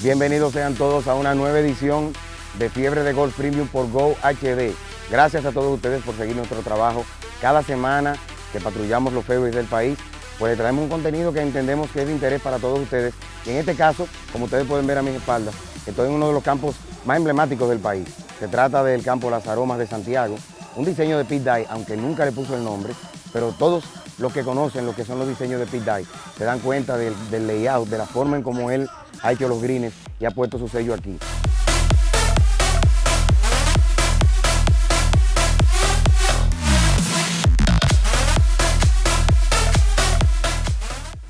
Bienvenidos sean todos a una nueva edición de Fiebre de Golf Premium por Go HD. Gracias a todos ustedes por seguir nuestro trabajo. Cada semana que patrullamos los fairways del país, pues les traemos un contenido que entendemos que es de interés para todos ustedes. Y en este caso, como ustedes pueden ver a mis espaldas, estoy en uno de los campos más emblemáticos del país. Se trata del campo Las Aromas de Santiago, un diseño de Pete Dye, aunque nunca le puso el nombre, pero todos los que conocen lo que son los diseños de Pete Dye se dan cuenta del layout, de la forma en cómo él ha hecho los greens y ha puesto su sello aquí.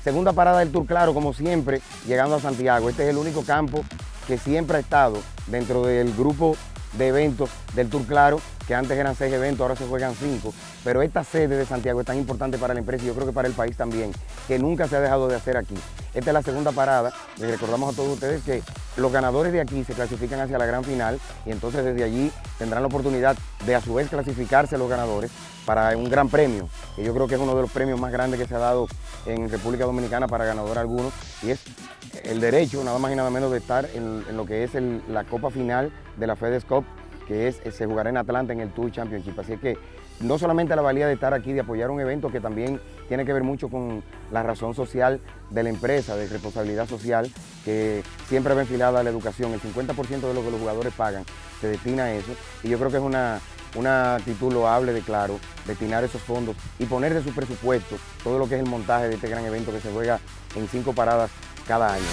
Segunda parada del Tour Claro, como siempre, llegando a Santiago. Este es el único campo que siempre ha estado dentro del grupo de eventos del Tour Claro, que antes eran 6 eventos, ahora se juegan 5. Pero esta sede de Santiago es tan importante para la empresa y yo creo que para el país también, que nunca se ha dejado de hacer aquí. Esta es la segunda parada. Les recordamos a todos ustedes que los ganadores de aquí se clasifican hacia la gran final y entonces desde allí tendrán la oportunidad de a su vez clasificarse los ganadores para un gran premio, que yo creo que es uno de los premios más grandes que se ha dado en República Dominicana para ganador alguno, y es el derecho, nada más y nada menos, de estar en lo que es la copa final de la FedEx Cup, que se jugará en Atlanta en el Tour Championship. Así que no solamente la valía de estar aquí, de apoyar un evento que también tiene que ver mucho con la razón social de la empresa, de responsabilidad social, que siempre va enfilada a la educación. El 50% de lo que los jugadores pagan se destina a eso, y yo creo que es una actitud loable de Claro, destinar esos fondos y poner de su presupuesto todo lo que es el montaje de este gran evento que se juega en 5 paradas cada año.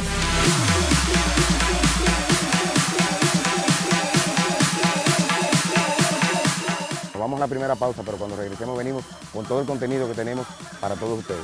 Vamos a la primera pausa, pero cuando regresemos venimos con todo el contenido que tenemos para todos ustedes.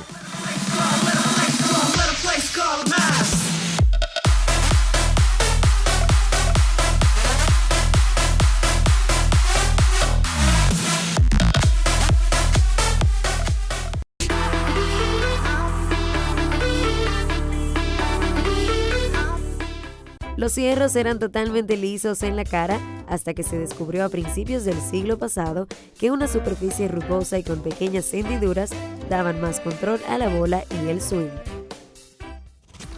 Los hierros eran totalmente lisos en la cara hasta que se descubrió a principios del siglo pasado que una superficie rugosa y con pequeñas hendiduras daban más control a la bola y el swing.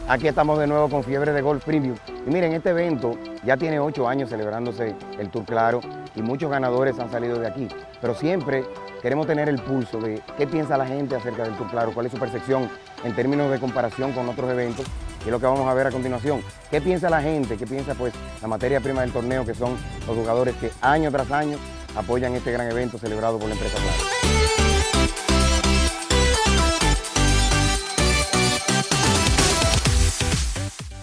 Aquí estamos de nuevo con Fiebre de Golf Premium. Y miren, este evento ya tiene 8 años celebrándose el Tour Claro y muchos ganadores han salido de aquí. Pero siempre queremos tener el pulso de qué piensa la gente acerca del Tour Claro, cuál es su percepción en términos de comparación con otros eventos. Y es lo que vamos a ver a continuación. ¿Qué piensa la gente? ¿Qué piensa pues la materia prima del torneo, que son los jugadores que año tras año apoyan este gran evento celebrado por la empresa Claro?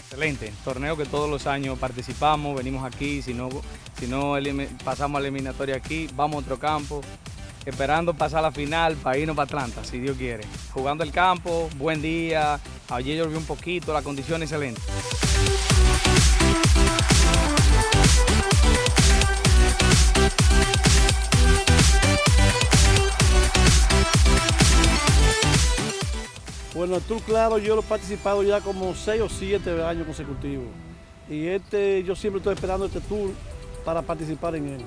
Excelente, torneo que todos los años participamos, venimos aquí, si no pasamos a la eliminatoria aquí, vamos a otro campo, esperando pasar a la final para irnos para Atlanta, si Dios quiere. Jugando el campo, buen día, ayer llovió un poquito, la condición excelente. Bueno, el Tour Claro yo lo he participado ya como 6 o 7 años consecutivos. Y yo siempre estoy esperando este Tour para participar en él.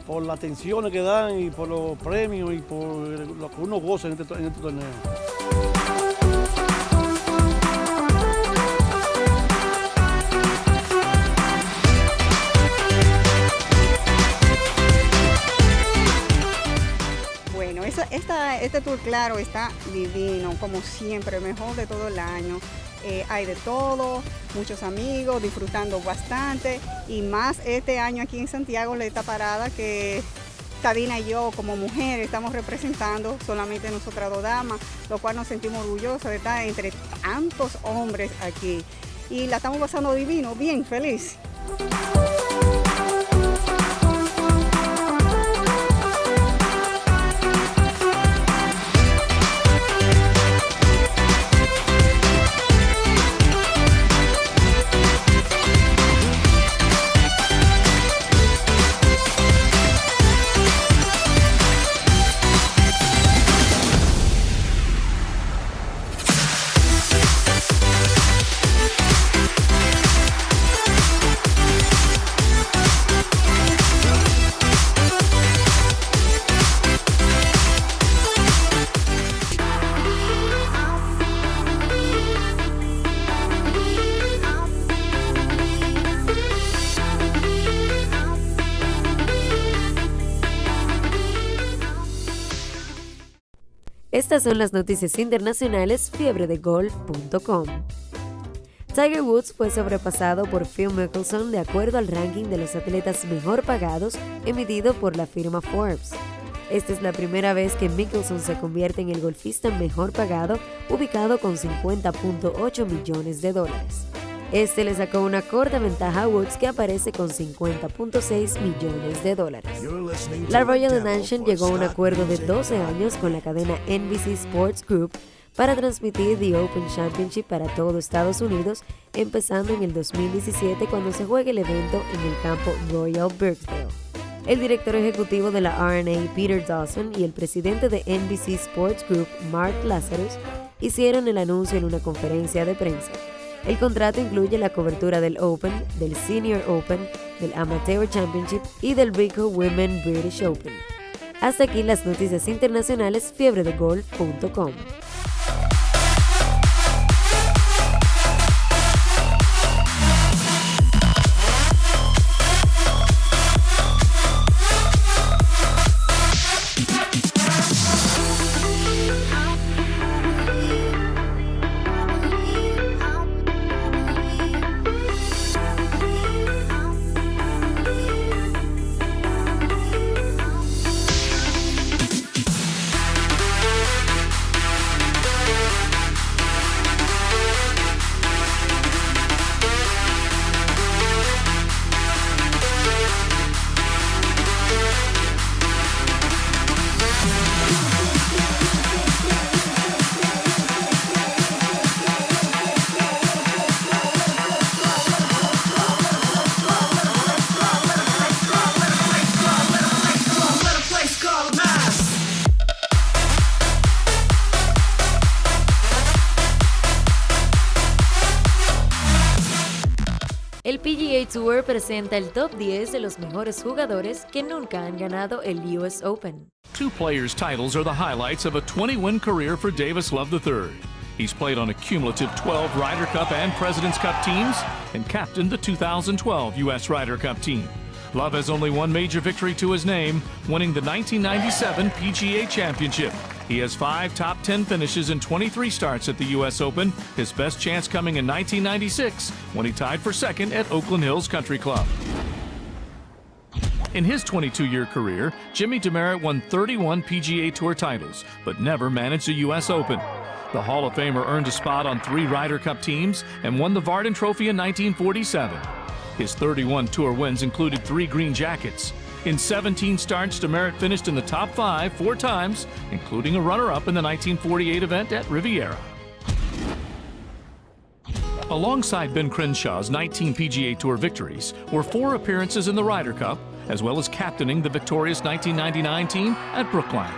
Por las atenciones que dan y por los premios y por lo que uno goza en este torneo. Bueno, este Tour Claro está divino, como siempre, mejor de todo el año. Hay de todo, muchos amigos, disfrutando bastante, y más este año aquí en Santiago, esta parada que Tadina y yo como mujeres estamos representando, solamente nosotras 2 damas, lo cual nos sentimos orgullosas de estar entre tantos hombres aquí. Y la estamos pasando divino, bien, feliz. Estas son las noticias internacionales fiebredegolf.com. Tiger Woods fue sobrepasado por Phil Mickelson de acuerdo al ranking de los atletas mejor pagados emitido por la firma Forbes. Esta es la primera vez que Mickelson se convierte en el golfista mejor pagado, ubicado con $50.8 millones. Este le sacó una corta ventaja a Woods, que aparece con $50.6 millones. La Royal Nation llegó a un acuerdo de 12 años con la cadena NBC Sports Group para transmitir The Open Championship para todo Estados Unidos, empezando en el 2017 cuando se juegue el evento en el campo Royal Birkdale. El director ejecutivo de la R&A, Peter Dawson, y el presidente de NBC Sports Group, Mark Lazarus, hicieron el anuncio en una conferencia de prensa. El contrato incluye la cobertura del Open, del Senior Open, del Amateur Championship y del Ricoh Women British Open. Hasta aquí las noticias internacionales fiebredegolf.com. El PGA Tour presenta el top 10 de los mejores jugadores que nunca han ganado el US Open. Two players' titles are the highlights of a 20-win career for Davis Love III. He's played on a cumulative 12 Ryder Cup and President's Cup teams and captained the 2012 U.S. Ryder Cup team. Love has only one major victory to his name, winning the 1997 PGA Championship. He has 5 top 10 finishes and 23 starts at the U.S. Open, his best chance coming in 1996 when he tied for second at Oakland Hills Country Club. In his 22-year career, Jimmy Demaret won 31 PGA Tour titles, but never managed a U.S. Open. The Hall of Famer earned a spot on 3 Ryder Cup teams and won the Vardon Trophy in 1947. His 31 tour wins included 3 green jackets. In 17 starts, Demaret finished in the top 5 4 times, including a runner-up in the 1948 event at Riviera. Alongside Ben Crenshaw's 19 PGA Tour victories were 4 appearances in the Ryder Cup, as well as captaining the victorious 1999 team at Brookline.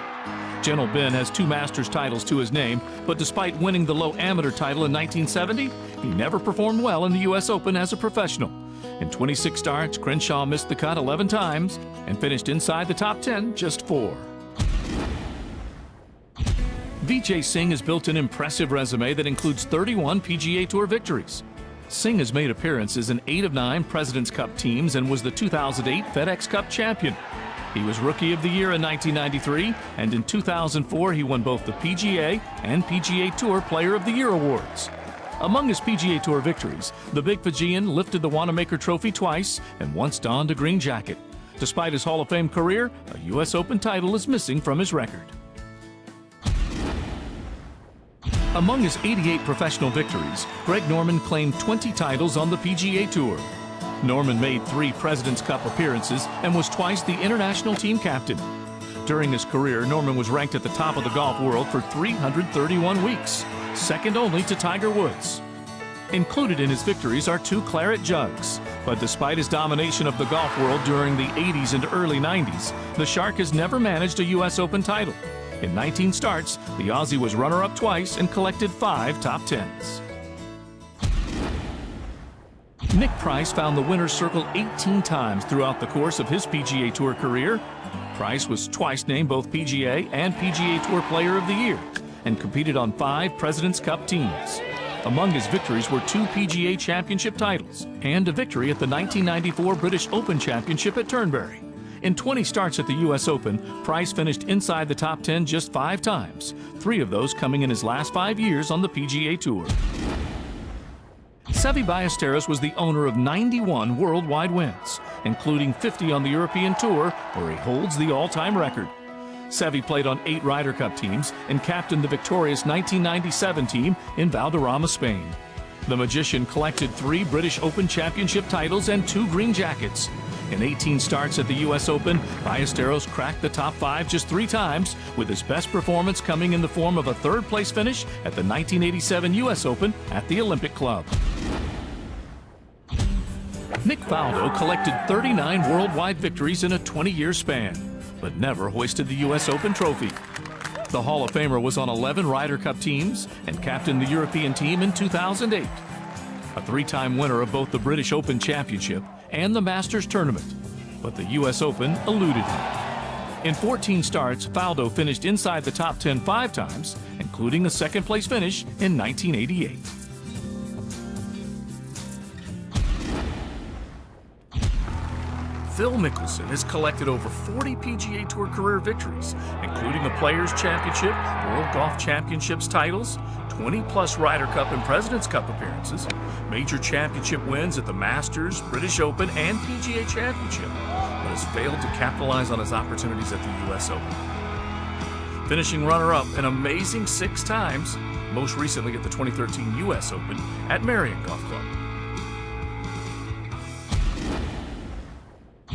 Gentle Ben has 2 Masters titles to his name, but despite winning the low amateur title in 1970, he never performed well in the U.S. Open as a professional. In 26 starts, Crenshaw missed the cut 11 times and finished inside the top 10 just 4. Vijay Singh has built an impressive resume that includes 31 PGA Tour victories. Singh has made appearances in 8 of 9 President's Cup teams and was the 2008 FedEx Cup champion. He was Rookie of the Year in 1993, and in 2004 he won both the PGA and PGA Tour Player of the Year awards. Among his PGA Tour victories, the Big Fijian lifted the Wanamaker Trophy twice and once donned a green jacket. Despite his Hall of Fame career, a U.S. Open title is missing from his record. Among his 88 professional victories, Greg Norman claimed 20 titles on the PGA Tour. Norman made 3 President's Cup appearances and was twice the international team captain. During his career, Norman was ranked at the top of the golf world for 331 weeks, second only to Tiger Woods. Included in his victories are 2 claret jugs, but despite his domination of the golf world during the 80s and early 90s, the Shark has never managed a U.S. Open title. In 19 starts, the Aussie was runner-up twice and collected 5 top 10s. Nick Price found the winner's circle 18 times throughout the course of his PGA Tour career. Price was twice named both PGA and PGA Tour Player of the Year and competed on 5 President's Cup teams. Among his victories were 2 PGA Championship titles and a victory at the 1994 British Open Championship at Turnberry. In 20 starts at the U.S. Open, Price finished inside the top 10 just 5 times, 3 of those coming in his last 5 years on the PGA Tour. Seve Ballesteros was the owner of 91 worldwide wins, including 50 on the European Tour, where he holds the all-time record. Seve played on 8 Ryder Cup teams and captained the victorious 1997 team in Valderrama, Spain. The magician collected 3 British Open Championship titles and 2 green jackets. In 18 starts at the U.S. Open, Ballesteros cracked the top 5 just 3 times, with his best performance coming in the form of a 3rd-place finish at the 1987 U.S. Open at the Olympic Club. Nick Faldo collected 39 worldwide victories in a 20-year span, but never hoisted the U.S. Open trophy. The Hall of Famer was on 11 Ryder Cup teams and captained the European team in 2008. A 3-time winner of both the British Open Championship and the Masters Tournament, but the U.S. Open eluded him. In 14 starts, Faldo finished inside the top 10 5 times, including a 2nd-place finish in 1988. Phil Mickelson has collected over 40 PGA Tour career victories, including the Players' Championship, World Golf Championships titles, 20-plus Ryder Cup and President's Cup appearances, major championship wins at the Masters, British Open, and PGA Championship, but has failed to capitalize on his opportunities at the U.S. Open. Finishing runner-up an amazing 6 times, most recently at the 2013 U.S. Open at Marion Golf Club.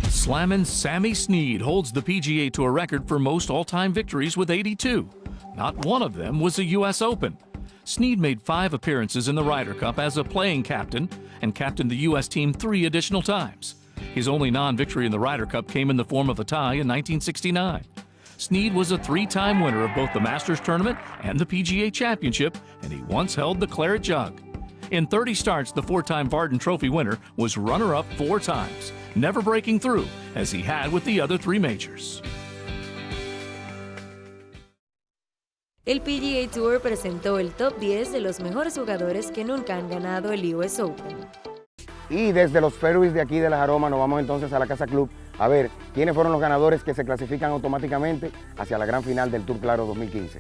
Slammin' Sammy Snead holds the PGA Tour record for most all-time victories with 82. Not one of them was a U.S. Open. Snead made 5 appearances in the Ryder Cup as a playing captain and captained the U.S. team 3 additional times. His only non-victory in the Ryder Cup came in the form of a tie in 1969. Snead was a 3-time winner of both the Masters Tournament and the PGA Championship, and he once held the Claret Jug. In 30 starts, the 4-time Varden Trophy winner was runner-up 4 times, never breaking through, as he had with the other 3 majors. El PGA Tour presentó el top 10 de los mejores jugadores que nunca han ganado el US Open. Y desde los fairways de aquí de Las Aromas nos vamos entonces a la Casa Club a ver quiénes fueron los ganadores que se clasifican automáticamente hacia la gran final del Tour Claro 2015.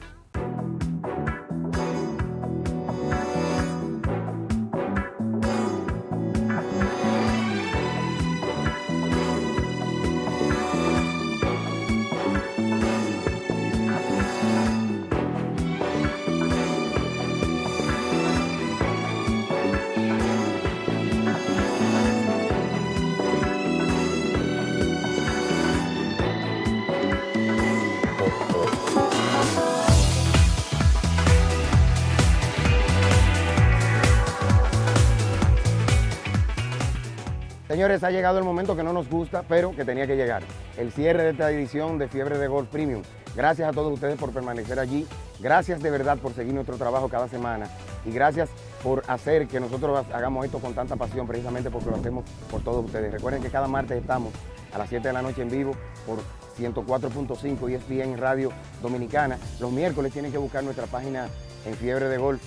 Señores, ha llegado el momento que no nos gusta, pero que tenía que llegar. El cierre de esta edición de Fiebre de Golf Premium. Gracias a todos ustedes por permanecer allí. Gracias de verdad por seguir nuestro trabajo cada semana. Y gracias por hacer que nosotros hagamos esto con tanta pasión, precisamente porque lo hacemos por todos ustedes. Recuerden que cada martes estamos a las 7 de la noche en vivo por 104.5 ESPN Radio Dominicana. Los miércoles tienen que buscar nuestra página en Fiebre de Golf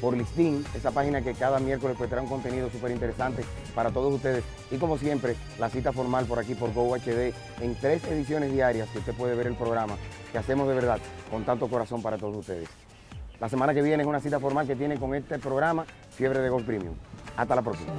por listín, esa página que cada miércoles pues trae un contenido súper interesante para todos ustedes. Y como siempre, la cita formal por aquí por Go HD en 3 ediciones diarias que usted puede ver el programa que hacemos de verdad con tanto corazón para todos ustedes. La semana que viene es una cita formal que tiene con este programa Fiebre de Golf Premium. Hasta la próxima.